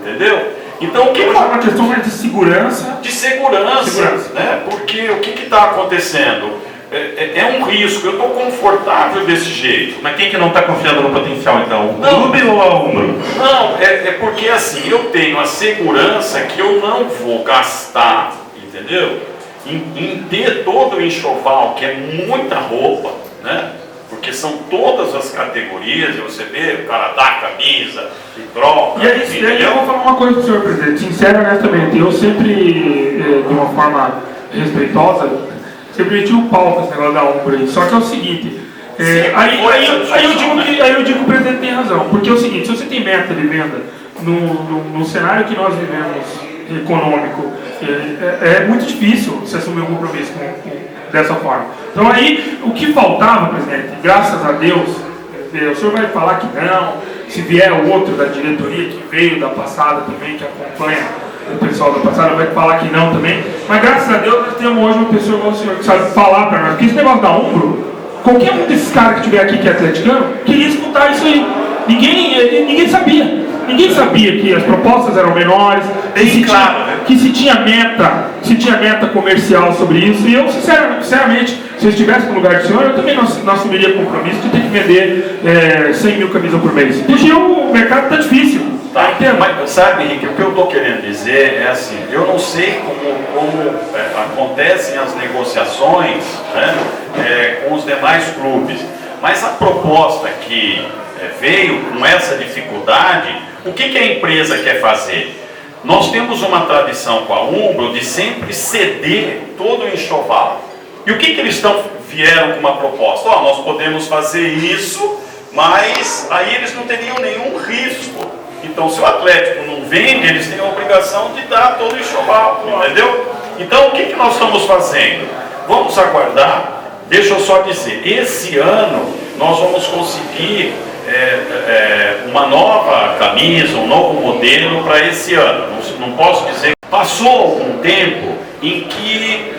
Entendeu? Então, o que é uma questão mais de segurança? De segurança. Né? Porque o que está acontecendo? É um risco, eu estou confortável desse jeito. Mas quem que não está confiando no potencial, então? O Não. clube ou a Umbro? Não, é porque assim, eu tenho a segurança que eu não vou gastar, entendeu? Em ter todo o enxoval, que é muita roupa, né? Porque são todas as categorias, e você vê, o cara dá a camisa e troca. E aí eu vou falar uma coisa para o senhor presidente, sincero, honestamente, eu sempre, de uma forma respeitosa, sempre meti o pau com esse negócio da Umbro aí. Só que é o seguinte, aí eu digo que o presidente tem razão, porque é o seguinte, se você tem meta de venda no cenário que nós vivemos econômico, é muito difícil você assumir um compromisso dessa forma. Então aí, o que faltava, presidente, graças a Deus, o senhor vai falar que não, se vier o outro da diretoria que veio da passada também, que acompanha o pessoal da passada, vai falar que não também, mas graças a Deus nós temos hoje uma pessoa igual o senhor que sabe falar para nós, porque esse negócio da Umbro, qualquer um desses caras que estiver aqui que é atleticano, queria escutar isso aí. Ninguém sabia. Ninguém sabia que as propostas eram menores, que se tinha meta comercial sobre isso. E eu, sinceramente, se eu estivesse no lugar do senhor, eu também não assumiria compromisso de ter que vender 100 mil camisas por mês. Porque o mercado está difícil. Tá, mas sabe, Henrique, o que eu estou querendo dizer é assim, eu não sei como acontecem as negociações, né, com os demais clubes, mas a proposta que veio com essa dificuldade, o que a empresa quer fazer? Nós temos uma tradição com a Umbro de sempre ceder todo o enxoval. E o que eles vieram com uma proposta? Nós podemos fazer isso, mas aí eles não teriam nenhum risco. Então, se o Atlético não vende, eles têm a obrigação de dar todo o enxoval, entendeu? Então, o que nós estamos fazendo? Vamos aguardar. Deixa eu só dizer, esse ano nós vamos conseguir uma nova camisa, um novo modelo para esse ano. Não posso dizer. Passou algum tempo em que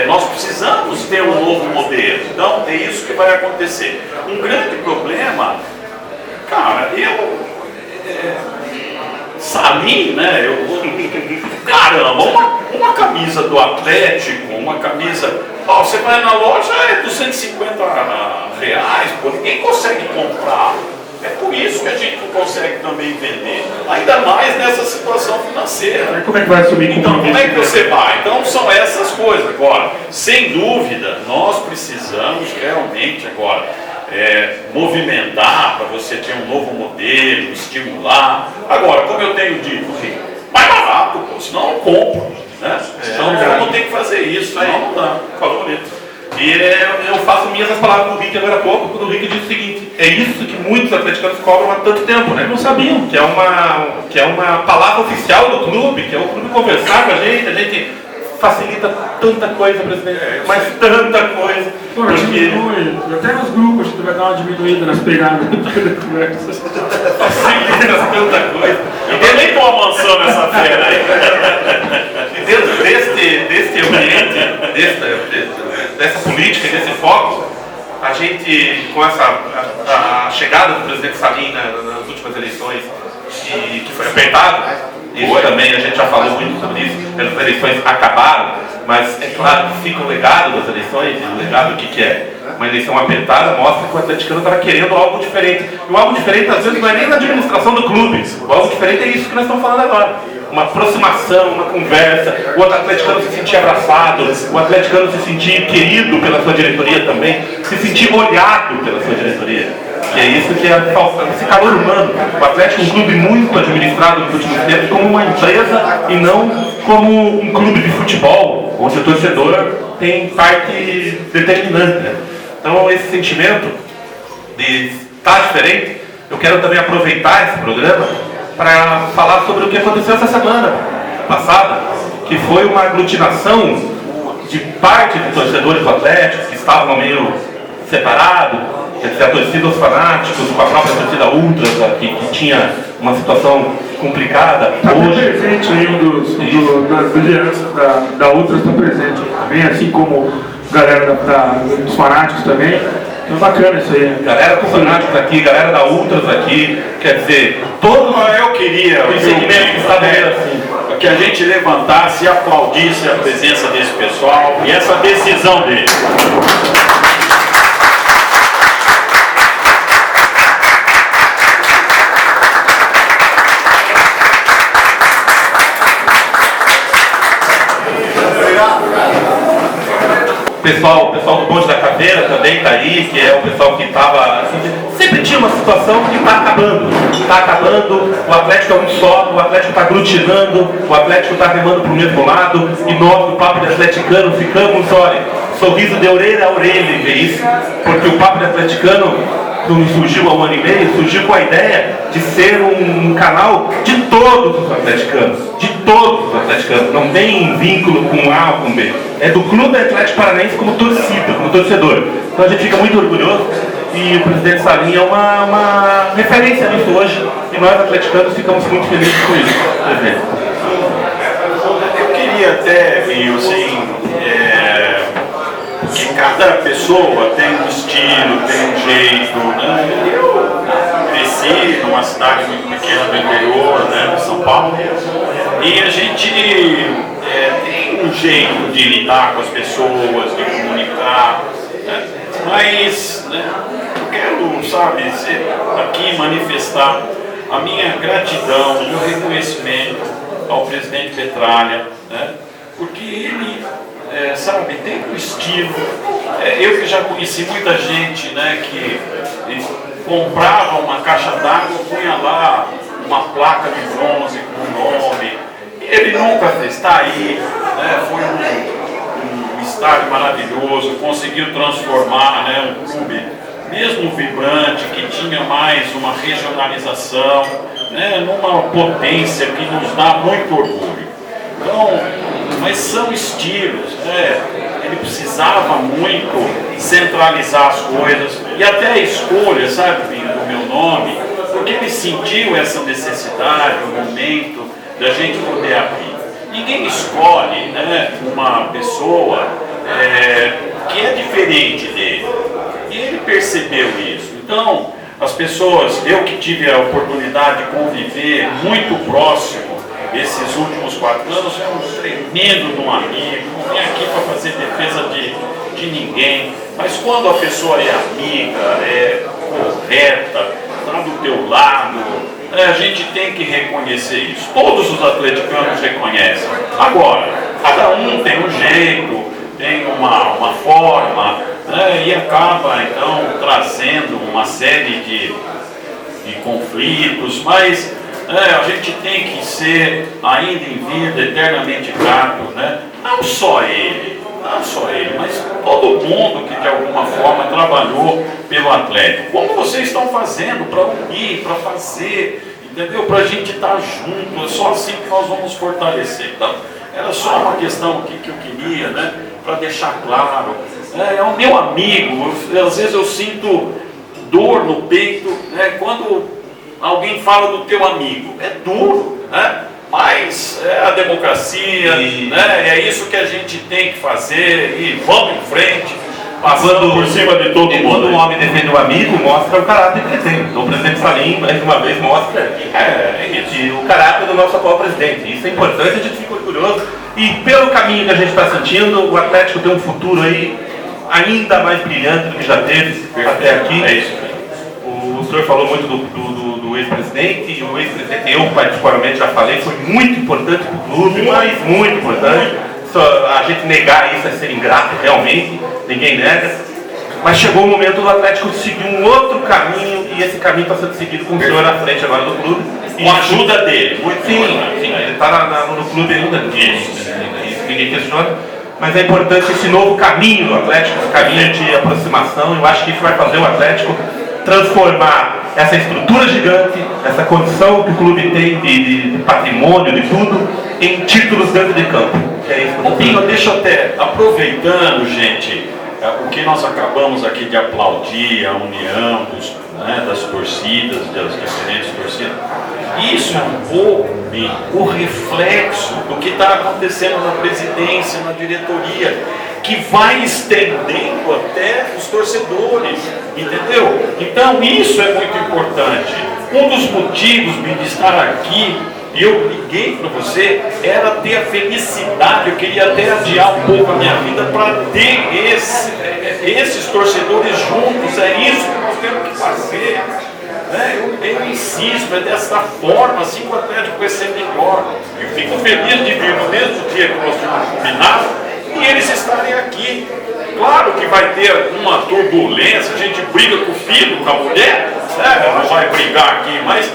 nós precisamos ter um novo modelo. Então, é isso que vai acontecer. Um grande problema, cara, Salim, né? Caramba, uma camisa do Atlético, uma camisa. Ó, você vai na loja, é R$250, pô, ninguém consegue comprar. É por isso que a gente não consegue também vender. Ainda mais nessa situação financeira. Como é que vai assumir? Então, como é que você vai? Então, são essas coisas. Agora, sem dúvida, nós precisamos realmente agora movimentar para você ter um novo modelo, estimular. Agora, como eu tenho dito, mais barato, pô, senão eu compro. Né? Então, vamos ter que fazer isso. Senão não dá. Falou bonito. E eu faço minhas as palavras do Rick agora há pouco, quando o Rick disse o seguinte: é isso que muitos atleticanos cobram há tanto tempo, né? Não sabiam, que é uma palavra oficial do clube, que é o clube conversar com a gente facilita tanta coisa, presidente, mas tanta coisa. Pô, até nos grupos a gente vai dar uma diminuída nas pegadas. Facilita tanta coisa. Eu nem estou amansando essa fera aí. E dentro deste ambiente, dessa política, desse foco, a gente, com a chegada do presidente Salim nas últimas eleições, que foi apertado, isso também a gente já falou muito sobre isso, as eleições acabaram, mas é claro que fica o legado das eleições, e o legado o que é? Uma eleição apertada mostra que o atleticano estava querendo algo diferente. E o algo diferente às vezes não é nem na administração do clube, o algo diferente é isso que nós estamos falando agora. Uma aproximação, uma conversa, o atleticano se sentir abraçado, o atleticano se sentir querido pela sua diretoria também, se sentir olhado pela sua diretoria. Que é isso que é faltando, esse calor humano. O Atlético é um clube muito administrado nos últimos tempos como uma empresa e não como um clube de futebol, onde o torcedor tem parte determinante. Né? Então esse sentimento de estar diferente, eu quero também aproveitar esse programa para falar sobre o que aconteceu essa semana passada, que foi uma aglutinação de parte de torcedores do Atlético que estavam meio separados, quer dizer, a torcida, os fanáticos, com a própria torcida Ultras, que tinha uma situação complicada. Está presente aí das lideranças da Ultras, está presente também, assim como galera dos fanáticos também. Então bacana isso aí. Galera com fanáticos aqui, galera da Ultras aqui, quer dizer, todo eu queria o segmento que está vendo assim. Que a gente levantasse e aplaudisse a presença desse pessoal e essa decisão dele. O pessoal do Bonde da Caveira também está aí, que é o pessoal que estava. Assim, sempre tinha uma situação que está acabando. Está acabando, o Atlético é um só, o Atlético está aglutinando, o Atlético está remando para o mesmo lado, e nós, do Papo de Atleticano, ficamos, olha, sorriso de orelha a orelha em ver isso, porque o Papo de Atleticano surgiu há um ano e meio, surgiu com a ideia de ser um canal de todos os atleticanos, não tem vínculo com A ou com B, é do Clube Atlético Paranaense como torcida, como torcedor. Então a gente fica muito orgulhoso e o presidente Salim é uma referência nisso hoje e nós atleticanos ficamos muito felizes com isso, presidente. Eu queria até, assim, que cada pessoa tem um estilo, tem um jeito, né? Eu cresci numa cidade muito pequena do interior, né, de São Paulo, e a gente tem um jeito de lidar com as pessoas, de comunicar, né? Mas, né, eu quero, sabe, aqui manifestar a minha gratidão, o meu reconhecimento ao presidente Petralha, né? Porque ele, sabe, tem um estilo. Eu que já conheci muita gente, né, que comprava uma caixa d'água, punha lá uma placa de bronze com o nome. Ele nunca está aí, né, foi um estádio maravilhoso, conseguiu transformar, né, um clube mesmo vibrante, que tinha mais uma regionalização, né, numa potência que nos dá muito orgulho. Então, mas são estilos, né? Ele precisava muito centralizar as coisas e até a escolha, sabe, do meu nome, porque ele sentiu essa necessidade, o momento da gente poder abrir. Ninguém escolhe, né, uma pessoa que é diferente dele, e ele percebeu isso. Então, As pessoas, eu que tive a oportunidade de conviver muito próximo esses últimos 4 anos, é um tremendo de um amigo, não vem aqui para fazer defesa de ninguém, mas quando a pessoa é amiga, é correta, está do teu lado, a gente tem que reconhecer isso. Todos os atleticanos reconhecem. Agora, cada um tem um jeito, tem uma forma, né, e acaba então trazendo uma série de conflitos, mas a gente tem que ser ainda em vida eternamente grato, né? Não só ele, mas todo mundo que de alguma forma trabalhou pelo Atlético. Como vocês estão fazendo para unir, para fazer, entendeu? Para a gente estar junto, é só assim que nós vamos fortalecer. Então, era só uma questão aqui que eu queria, né? Para deixar claro. É o meu amigo, às vezes eu sinto dor no peito, né? Quando alguém fala do teu amigo. É duro, né? Mas é a democracia, né? É isso que a gente tem que fazer e vamos em frente, passando por cima de todo mundo. Quando um homem defende um amigo, mostra o caráter que ele tem. Então o presidente Salim, mais uma vez, mostra o caráter do nosso atual presidente. Isso é importante, a gente fica orgulhoso. E pelo caminho que a gente está sentindo, o Atlético tem um futuro aí ainda mais brilhante do que já teve até aqui. É isso. O senhor falou muito do ex-presidente, e o ex-presidente, eu particularmente já falei, foi muito importante para o clube, mas muito importante. A gente negar isso é ser ingrato, realmente, ninguém nega. Mas chegou o momento do Atlético seguir um outro caminho, e esse caminho está sendo seguido com o senhor à frente agora do clube. Com a ajuda dele, muito importante. Sim, ele está no clube ainda, isso ninguém questiona. Mas é importante esse novo caminho do Atlético, esse caminho de aproximação. Eu acho que isso vai fazer o Atlético transformar essa estrutura gigante, essa condição que o clube tem de patrimônio, de tudo, em títulos dentro de campo. Que é isso. Pinho, deixa eu até, aproveitando, gente, o que nós acabamos aqui de aplaudir, a união das torcidas, das diferentes torcidas, isso é um pouco o reflexo do que está acontecendo na presidência, na diretoria, que vai estendendo até os torcedores, entendeu? Então isso é muito importante. Um dos motivos de estar aqui, e eu liguei para você, era ter a felicidade, eu queria até adiar um pouco a minha vida para ter esses torcedores juntos, é isso que nós temos que fazer. Eu insisto, é dessa forma, assim que o Atlético vai ser melhor. Eu fico feliz de vir no mesmo dia que nós tínhamos combinado e eles estarem aqui. Claro que vai ter alguma turbulência, a gente briga com o filho, com a mulher, ela não vai brigar aqui, mas,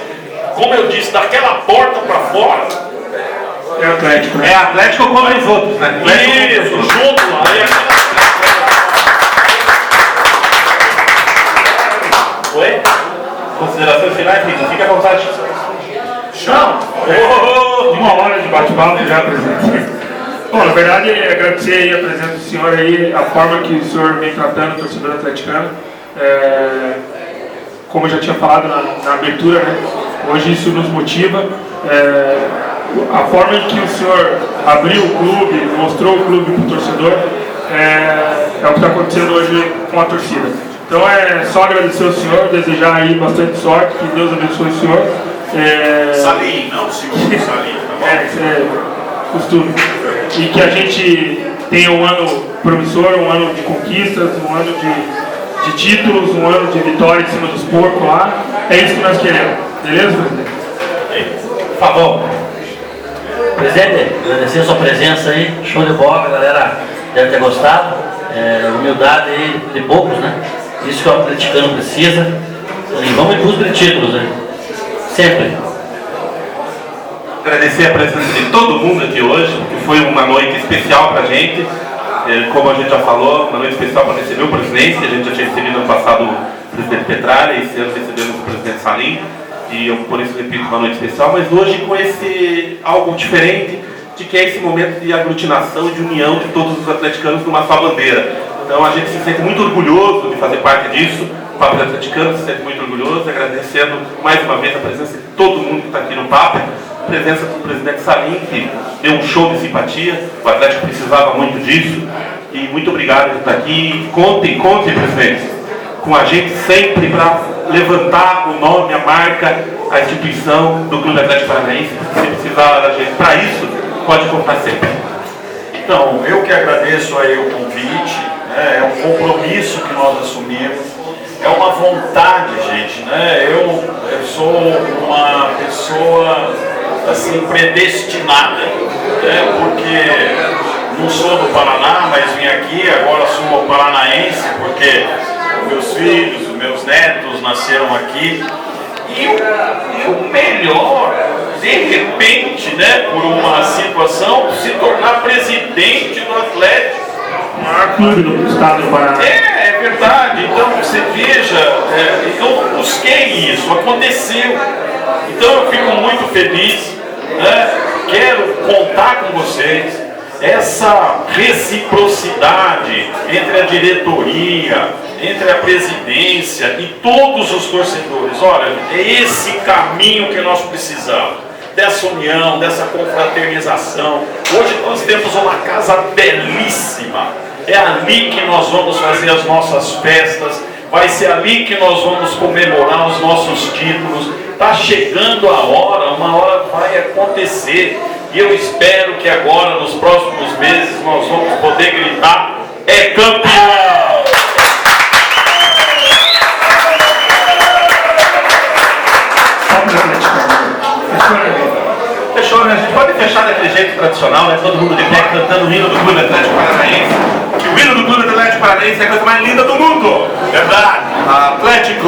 como eu disse, daquela porta para fora. É Atlético, né? É Atlético contra os outros, né? Isso, junto lá. Oi? Considerações finais, Rita? Fique à vontade. Não, uma hora de bate-papo já, presidente. Bom, na verdade, agradecer aí a presença do senhor aí, a forma que o senhor vem tratando o torcedor atleticano. Como eu já tinha falado na abertura, né? Hoje isso nos motiva. A forma em que o senhor abriu o clube, mostrou o clube para o torcedor, é o que está acontecendo hoje com a torcida. Então é só agradecer ao senhor, desejar aí bastante sorte, que Deus abençoe o senhor. Salim, não senhor, Salim, tá bom? Isso é costume. E que a gente tenha um ano promissor, um ano de conquistas, um ano de títulos, um ano de vitória em cima dos porcos lá. É isso que nós queremos. Beleza, presidente? Por favor. Presidente, agradecer a sua presença aí, show de bola, a galera deve ter gostado. Humildade aí de poucos, né? Isso que o atleticano precisa. E vamos em busca de títulos, né? Sempre. Agradecer a presença de todo mundo aqui hoje, porque foi uma noite especial para a gente. Como a gente já falou, uma noite especial para receber o presidente. A gente já tinha recebido no passado o presidente Petralha, e esse ano recebemos o presidente Salim. E eu, por isso, repito, uma noite especial. Mas hoje com esse algo diferente, de que é esse momento de aglutinação e de união de todos os atleticanos numa só bandeira. Então a gente se sente muito orgulhoso de fazer parte disso. O Papo de Atleticano se sente muito orgulhoso, agradecendo mais uma vez a presença de todo mundo que está aqui no Papo, a presença do presidente Salim, que deu um show de simpatia. O Atlético precisava muito disso. E muito obrigado por estar aqui. Contem, presidente. com a gente sempre para levantar o nome, a marca, a instituição do Clube Atlético Paranaense. Se precisar da gente para isso, pode contar sempre. Então, eu que agradeço aí o convite, né? É um compromisso que nós assumimos, é uma vontade, gente, né? Eu sou uma pessoa assim predestinada, né? Porque não sou do Paraná, mas vim aqui, agora sou paranaense, porque meus filhos, meus netos nasceram aqui. E o melhor, de repente, né, por uma situação, se tornar presidente do Atlético. O maior clube do estado do Paraná. É verdade. Então, você veja, eu busquei isso, aconteceu. Então, eu fico muito feliz, né? Quero contar com vocês essa reciprocidade entre a diretoria, entre a presidência e todos os torcedores. Olha, é esse caminho que nós precisamos, dessa união, dessa confraternização. Hoje nós temos uma casa belíssima, é ali que nós vamos fazer as nossas festas, vai ser ali que nós vamos comemorar os nossos títulos. Está chegando a hora, uma hora vai acontecer, e eu espero que agora, nos próximos meses, nós vamos poder gritar: é campeão! Fechou, né? A gente pode fechar daquele jeito tradicional, né? Todo mundo de pé cantando o hino do Clube Atlético Paranaense. Que o hino do Clube Atlético Paranaense é a coisa mais linda do mundo. Verdade. Atlético